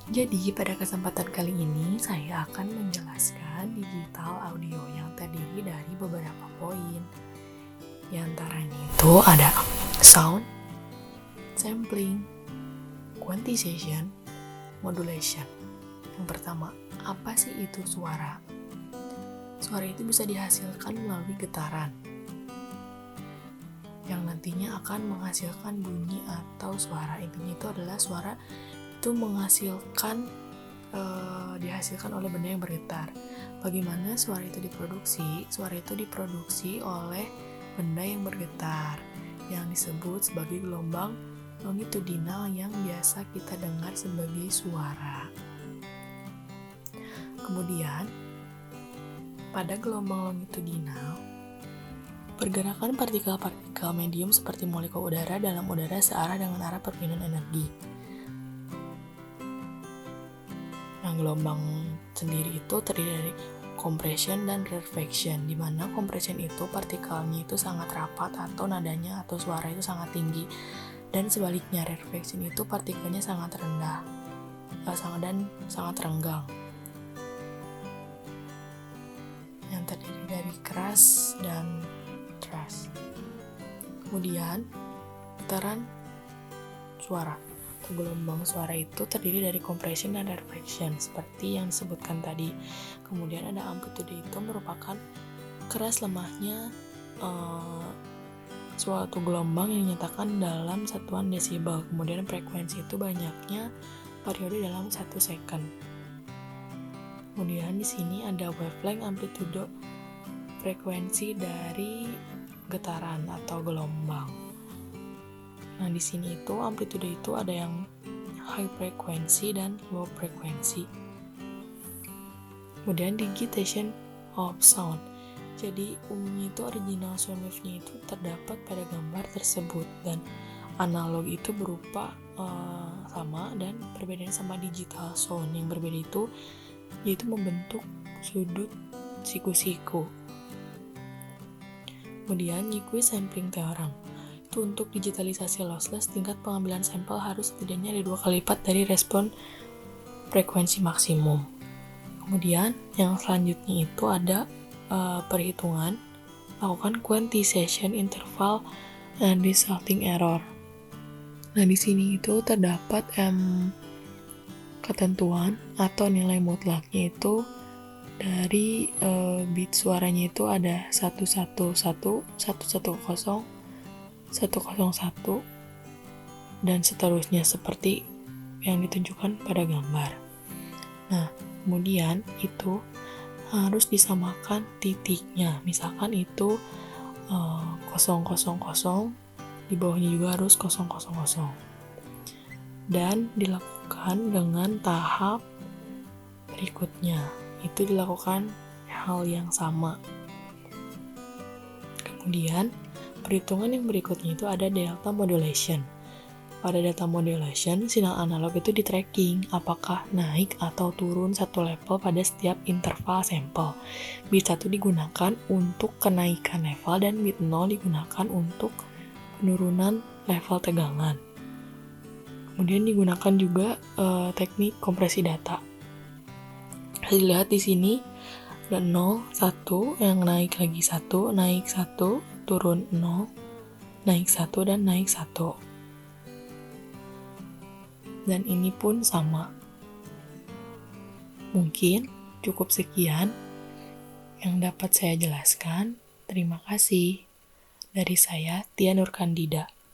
Jadi pada kesempatan kali ini saya akan menjelaskan digital audio yang terdiri dari beberapa poin. Di antaranya itu ada sound, sampling, quantization, modulation. Yang pertama, apa sih itu suara? Suara itu bisa dihasilkan melalui getaran yang nantinya akan menghasilkan bunyi atau suara. Intinya itu adalah suara itu dihasilkan oleh benda yang bergetar. Bagaimana suara itu diproduksi? Suara itu diproduksi oleh benda yang bergetar yang disebut sebagai gelombang longitudinal yang biasa kita dengar sebagai suara. Kemudian, pada gelombang longitudinal, pergerakan partikel-partikel medium seperti molekul udara dalam udara searah dengan arah perpindahan energi. Nah, gelombang sendiri itu terdiri dari compression dan rarefaction, di mana compression itu partikelnya itu sangat rapat atau nadanya atau suara itu sangat tinggi, dan sebaliknya rarefaction itu partikelnya sangat rendah dan sangat renggang, yang terdiri dari keras dan keras. Kemudian getaran suara atau gelombang suara itu terdiri dari compression dan rarefaction seperti yang disebutkan tadi. Kemudian ada amplitude, itu merupakan keras lemahnya suatu gelombang yang dinyatakan dalam satuan desibel. Kemudian frekuensi itu banyaknya periode dalam 1 second. Kemudian di sini ada wavelength, amplitude, frekuensi dari getaran atau gelombang. Nah, di sini itu amplitude itu ada yang high frequency dan low frequency. Kemudian digitation of sound. Jadi umumnya itu original sound wave-nya itu terdapat pada gambar tersebut, dan analog itu berupa sama, dan perbedaannya sama digital sound. Yang berbeda itu yaitu membentuk sudut siku-siku. Kemudian Nyquist sampling theorem. Untuk digitalisasi lossless, tingkat pengambilan sampel harus setidaknya ada 2 kali lipat dari respon frekuensi maksimum. Kemudian yang selanjutnya itu ada perhitungan, lakukan quantization interval and resulting error. Nah, di sini itu terdapat ketentuan atau nilai mutlaknya itu dari bit suaranya itu ada 111, 110, 101, dan seterusnya seperti yang ditunjukkan pada gambar. Nah, kemudian itu harus disamakan titiknya. Misalkan itu 000, di bawahnya juga harus 000. Dan dilakukan dengan tahap berikutnya. Itu dilakukan hal yang sama. Kemudian perhitungan yang berikutnya itu ada delta modulation. Pada delta modulation, sinyal analog itu di tracking apakah naik atau turun satu level pada setiap interval sampel. Bit 1 digunakan untuk kenaikan level dan bit 0 digunakan untuk penurunan level tegangan. Kemudian digunakan juga teknik kompresi data. Lihat di sini ada 0, 1, yang naik lagi 1, naik 1, turun 0, naik 1, dan naik 1. Dan ini pun sama. Mungkin cukup sekian yang dapat saya jelaskan. Terima kasih. Dari saya, Tia Nurkandida.